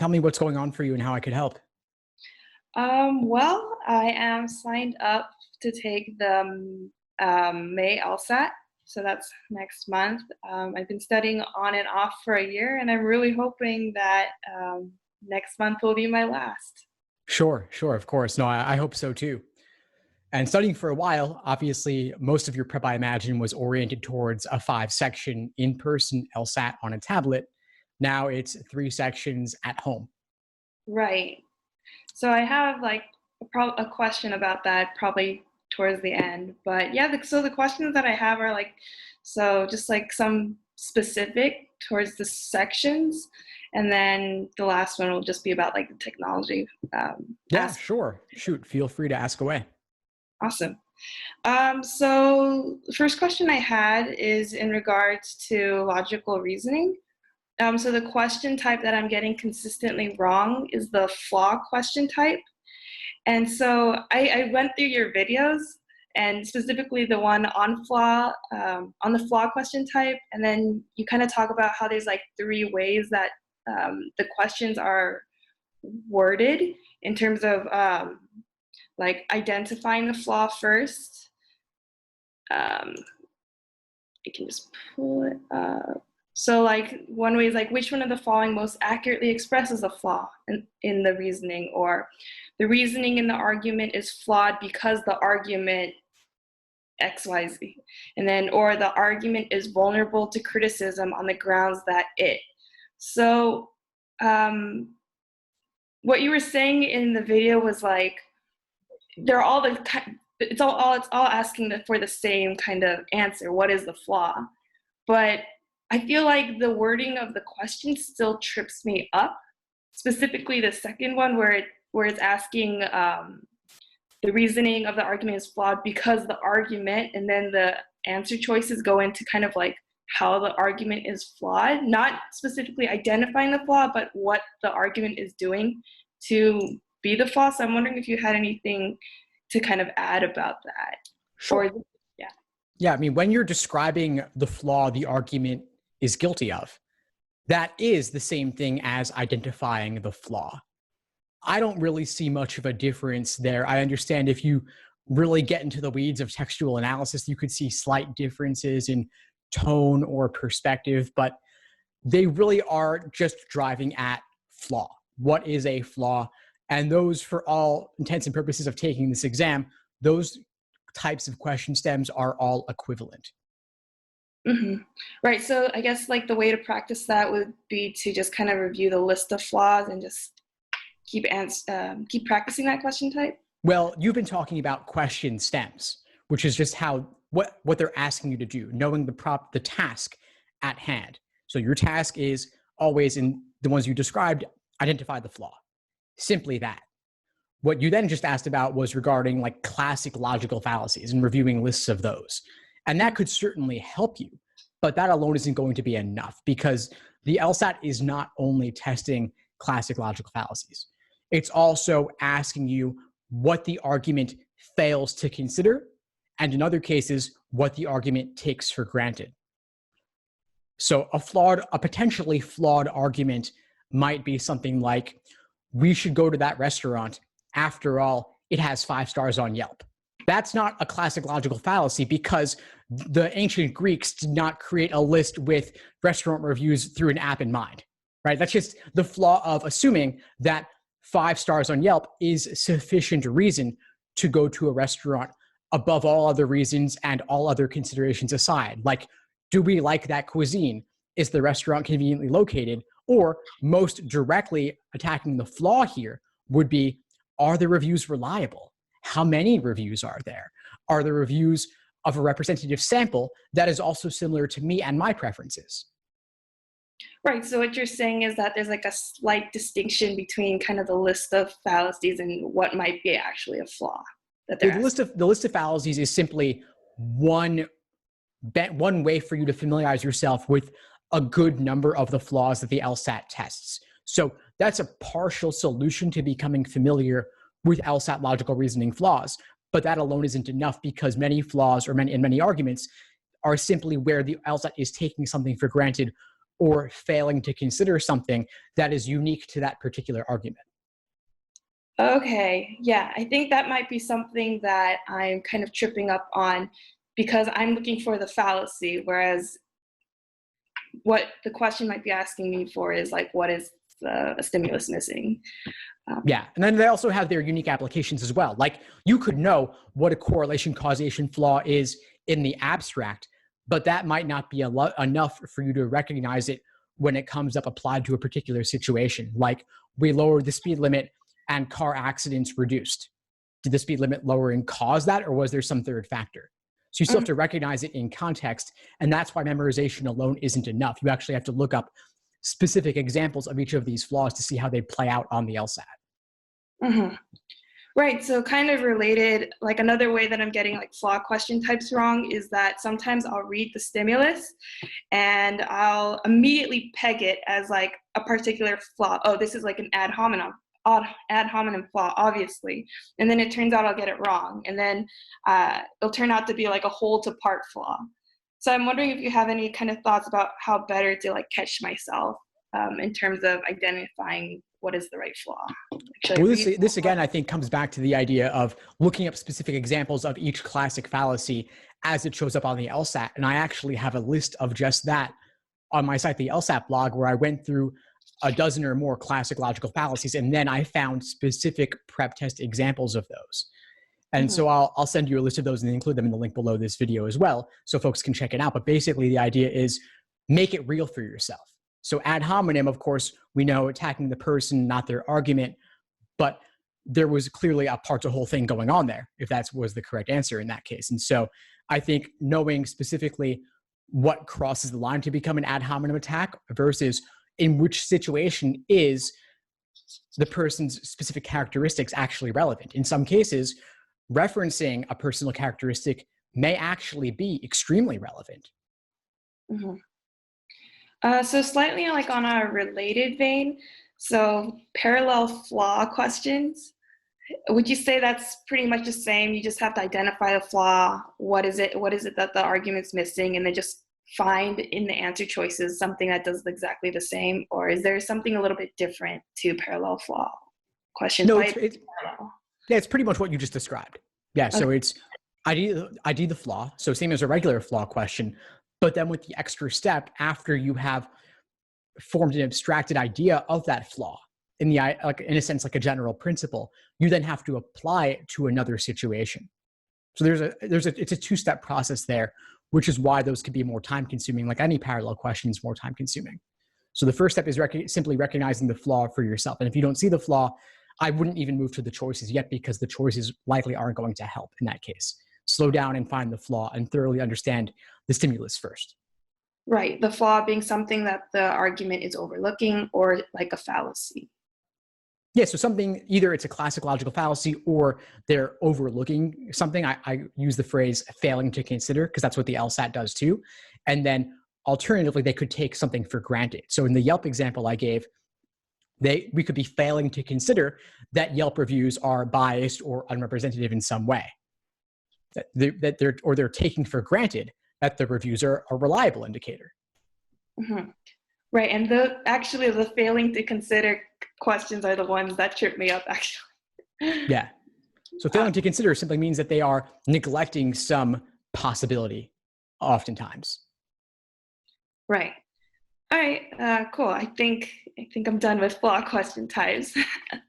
tell me what's going on for you and how I could help. Well, I am signed up to take the May LSAT, so that's next month. I've been studying on and off for a year, and I'm really hoping that next month will be my last. Sure, of course. No, I hope so too. And studying for a while, obviously, most of your prep, I imagine, was oriented towards a 5-section in-person LSAT on a tablet. Now it's 3 sections at home. Right. So I have like a question about that probably towards the end. But yeah, so the questions that I have are like, so just like some specific towards the sections. And then the last one will just be about like the technology. Yeah, sure. Shoot, feel free to ask away. Awesome. So the first question I had is in regards to logical reasoning. So the question type that I'm getting consistently wrong is the flaw question type. And so I went through your videos and specifically the one on flaw, on the flaw question type. And then you kind of talk about how there's like 3 ways that the questions are worded in terms of like identifying the flaw first. I can just pull it up. So like one way is like, which one of the following most accurately expresses a flaw in the reasoning, or the reasoning in the argument is flawed because the argument XYZ. And then, or the argument is vulnerable to criticism on the grounds that it. So what you were saying in the video was like, they're all it's all asking for the same kind of answer. What is the flaw? But I feel like the wording of the question still trips me up. Specifically, the second one where it's asking the reasoning of the argument is flawed because the argument, and then the answer choices go into kind of like how the argument is flawed, not specifically identifying the flaw, but what the argument is doing to be the flaw. So I'm wondering if you had anything to kind of add about that. Sure. Or, Yeah, I mean, when you're describing the flaw the argument is guilty of, that is the same thing as identifying the flaw. I don't really see much of a difference there. I understand if you really get into the weeds of textual analysis, you could see slight differences in tone or perspective, but they really are just driving at flaw. What is a flaw? And those, for all intents and purposes of taking this exam, those types of question stems are all equivalent. mm-hmm. Right. So I guess like the way to practice that would be to just kind of review the list of flaws and just keep practicing that question type. Well, you've been talking about question stems, which is just what they're asking you to do, knowing the task at hand. So your task is always, in the ones you described, identify the flaw. Simply that. What you then just asked about was regarding like classic logical fallacies and reviewing lists of those. And that could certainly help you, but that alone isn't going to be enough because the LSAT is not only testing classic logical fallacies. It's also asking you what the argument fails to consider, and in other cases, what the argument takes for granted. So a potentially flawed argument might be something like, we should go to that restaurant. After all, it has 5 stars on Yelp. That's not a classic logical fallacy because the ancient Greeks did not create a list with restaurant reviews through an app in mind, right? That's just the flaw of assuming that 5 stars on Yelp is sufficient reason to go to a restaurant above all other reasons and all other considerations aside. Like, do we like that cuisine? Is the restaurant conveniently located? Or most directly attacking the flaw here would be, are the reviews reliable? How many reviews are there? Are the reviews of a representative sample that is also similar to me and my preferences? Right. So what you're saying is that there's like a slight distinction between kind of the list of fallacies and what might be actually a flaw. The list of fallacies is simply one way for you to familiarize yourself with a good number of the flaws that the LSAT tests. So that's a partial solution to becoming familiar with LSAT logical reasoning flaws. But that alone isn't enough because many flaws in many arguments are simply where the LSAT is taking something for granted or failing to consider something that is unique to that particular argument. Okay, yeah, I think that might be something that I'm kind of tripping up on because I'm looking for the fallacy, whereas what the question might be asking me for is like, what is the stimulus missing? Yeah, and then they also have their unique applications as well. Like you could know what a correlation causation flaw is in the abstract, but that might not be enough for you to recognize it when it comes up applied to a particular situation. Like we lowered the speed limit and car accidents reduced. Did the speed limit lowering cause that, or was there some third factor? So you still have to recognize it in context, and that's why memorization alone isn't enough. You actually have to look up specific examples of each of these flaws to see how they play out on the LSAT. Mm-hmm. Right. So kind of related, like another way that I'm getting like flaw question types wrong is that sometimes I'll read the stimulus and I'll immediately peg it as like a particular flaw. Oh, this is like an ad hominem flaw, obviously. And then it turns out I'll get it wrong. And then it'll turn out to be like a whole to part flaw. So I'm wondering if you have any kind of thoughts about how better to like catch myself in terms of identifying what is the right flaw. Well, this again, I think comes back to the idea of looking up specific examples of each classic fallacy as it shows up on the LSAT. And I actually have a list of just that on my site, the LSAT blog, where I went through a dozen or more classic logical fallacies, and then I found specific prep test examples of those. And so I'll send you a list of those and include them in the link below this video as well, so folks can check it out. But basically, the idea is make it real for yourself. So ad hominem, of course, we know attacking the person, not their argument, but there was clearly a part to whole thing going on there, if that was the correct answer in that case. And so I think knowing specifically what crosses the line to become an ad hominem attack versus in which situation is the person's specific characteristics actually relevant. In some cases, referencing a personal characteristic may actually be extremely relevant. Mm-hmm. So slightly like on a related vein, so parallel flaw questions, would you say that's pretty much the same? You just have to identify the flaw. What is it that the argument's missing? And then just find in the answer choices something that does exactly the same? Or is there something a little bit different to parallel flaw questions? No, it's pretty much what you just described. Yeah, okay. So it's ID the flaw, so same as a regular flaw question, but then with the extra step after you have formed an abstracted idea of that flaw in a sense like a general principle, you then have to apply it to another situation. So it's a two-step process there, which is why those could be more time consuming. Like any parallel question is more time consuming. So the first step is simply recognizing the flaw for yourself. And if you don't see the flaw, I wouldn't even move to the choices yet, because the choices likely aren't going to help in that case. Slow down and find the flaw and thoroughly understand the stimulus first. Right. The flaw being something that the argument is overlooking or like a fallacy. Yeah, so something, either it's a classic logical fallacy or they're overlooking something. I use the phrase failing to consider because that's what the LSAT does too. And then alternatively, they could take something for granted. So in the Yelp example I gave, we could be failing to consider that Yelp reviews are biased or unrepresentative in some way. They're taking for granted that the reviews are a reliable indicator. Mm-hmm. Right, and the failing to consider questions are the ones that trip me up, actually. Yeah. So failing to consider simply means that they are neglecting some possibility oftentimes. Right. All right, cool. I think I'm done with flaw question types.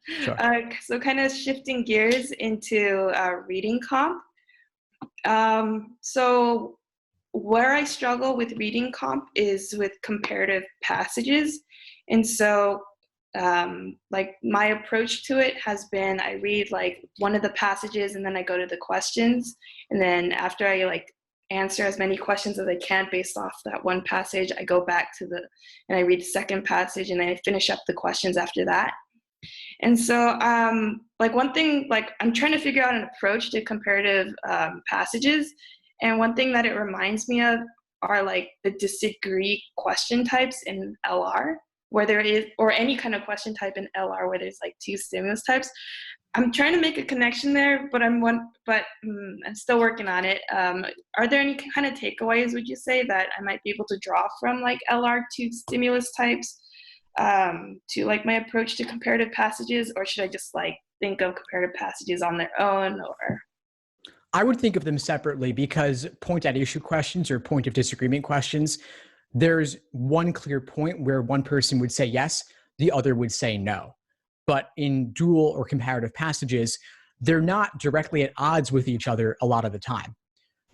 Sure. So kind of shifting gears into reading comp. So where I struggle with reading comp is with comparative passages. And so like my approach to it has been I read like one of the passages and then I go to the questions. And then after I like answer as many questions as I can based off that one passage, I go back and I read the second passage and then I finish up the questions after that. And so like one thing, like I'm trying to figure out an approach to comparative passages. And one thing that it reminds me of are like the disagree question types in LR. where there is, or any kind of question type in LR where there's like two stimulus types. I'm trying to make a connection there, but I'm still working on it. Are there any kind of takeaways, would you say, that I might be able to draw from like LR to stimulus types to like my approach to comparative passages, or should I just like think of comparative passages on their own? Or I would think of them separately, because point at issue questions or point of disagreement questions, there's one clear point where one person would say yes, the other would say no. But in dual or comparative passages, they're not directly at odds with each other a lot of the time.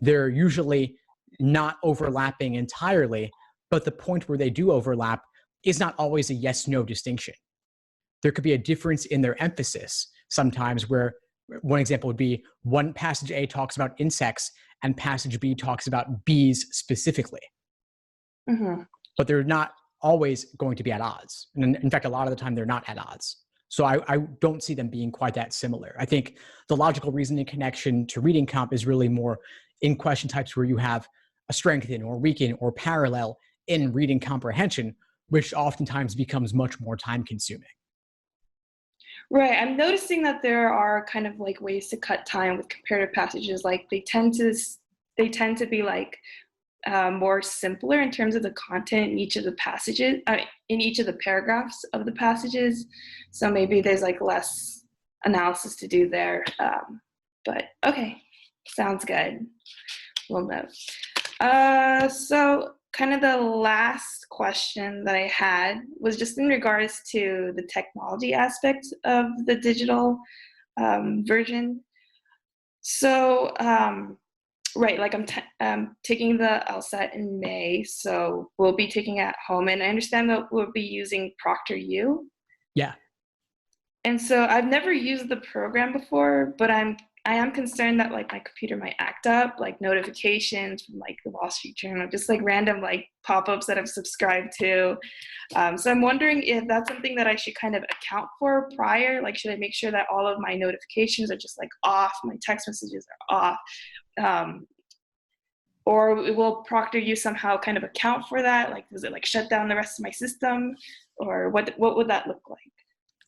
They're usually not overlapping entirely, but the point where they do overlap is not always a yes-no distinction. There could be a difference in their emphasis sometimes, where one example would be one passage A talks about insects and passage B talks about bees specifically. mm-hmm. But they're not always going to be at odds. And in fact, a lot of the time they're not at odds. So I don't see them being quite that similar. I think the logical reasoning connection to reading comp is really more in question types where you have a strengthen or weaken or parallel in reading comprehension, which oftentimes becomes much more time consuming. Right. I'm noticing that there are kind of like ways to cut time with comparative passages. Like they tend to be like more simpler in terms of the content in each of the passages, in each of the paragraphs of the passages. So maybe there's like less analysis to do there. But okay, sounds good. We'll know. So kind of the last question that I had was just in regards to the technology aspect of the digital version. So, right, like I'm taking the LSAT in May, so we'll be taking it at home, and I understand that we'll be using ProctorU. Yeah. And so I've never used the program before, but I am concerned that like my computer might act up, like notifications from like the Wall Street Journal, just like random like pop-ups that I've subscribed to. So I'm wondering if that's something that I should kind of account for prior. Like, should I make sure that all of my notifications are just like off, my text messages are off? Or will ProctorU somehow kind of account for that? Like, does it like shut down the rest of my system, or what would that look like?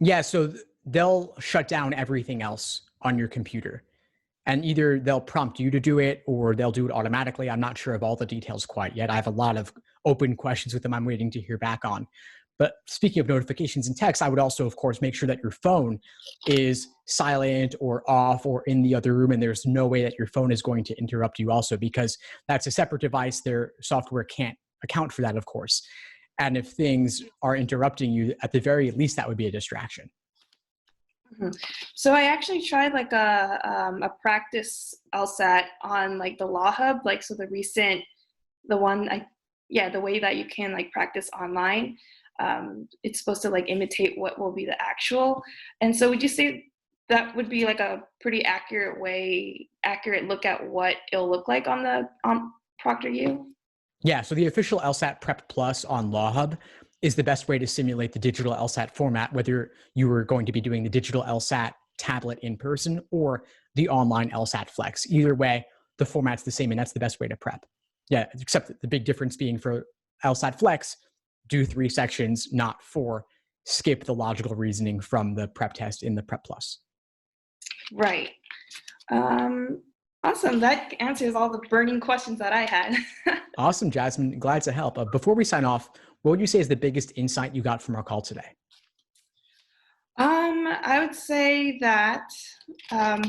Yeah, so they'll shut down everything else on your computer. And either they'll prompt you to do it or they'll do it automatically. I'm not sure of all the details quite yet. I have a lot of open questions with them I'm waiting to hear back on. But speaking of notifications and text, I would also, of course, make sure that your phone is silent or off or in the other room, and there's no way that your phone is going to interrupt you also, because that's a separate device. Their software can't account for that, of course. And if things are interrupting you, at the very least, that would be a distraction. Mm-hmm. So I actually tried like a practice LSAT on like the Law Hub, like so the way that you can like practice online. It's supposed to like imitate what will be the actual. And so would you say that would be like a pretty accurate look at what it'll look like on ProctorU? Yeah, so the official LSAT Prep Plus on Law Hub is the best way to simulate the digital LSAT format, whether you were going to be doing the digital LSAT tablet in person or the online LSAT Flex. Either way, the format's the same, and that's the best way to prep. Yeah, except the big difference being for LSAT Flex, do 3 sections, not 4. Skip the logical reasoning from the prep test in the Prep Plus. Right. Awesome. That answers all the burning questions that I had. Awesome, Jasmine. Glad to help. Before we sign off, what would you say is the biggest insight you got from our call today? I would say that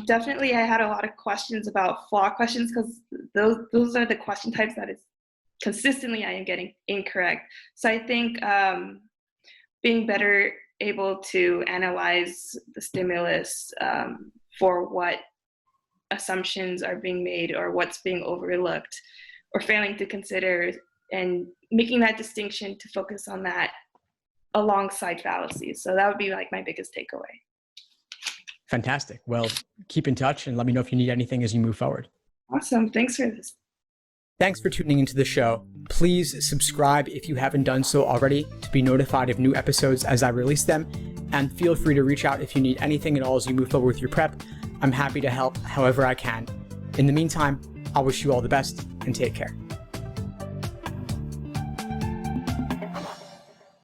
definitely I had a lot of questions about flaw questions, because those are the question types that is consistently I am getting incorrect. So I think being better able to analyze the stimulus for what assumptions are being made or what's being overlooked or failing to consider, and making that distinction to focus on that alongside fallacies. So that would be like my biggest takeaway. Fantastic. Well, keep in touch and let me know if you need anything as you move forward. Awesome. Thanks for this. Thanks for tuning into the show. Please subscribe if you haven't done so already to be notified of new episodes as I release them. And feel free to reach out if you need anything at all as you move forward with your prep. I'm happy to help however I can. In the meantime, I'll wish you all the best and take care.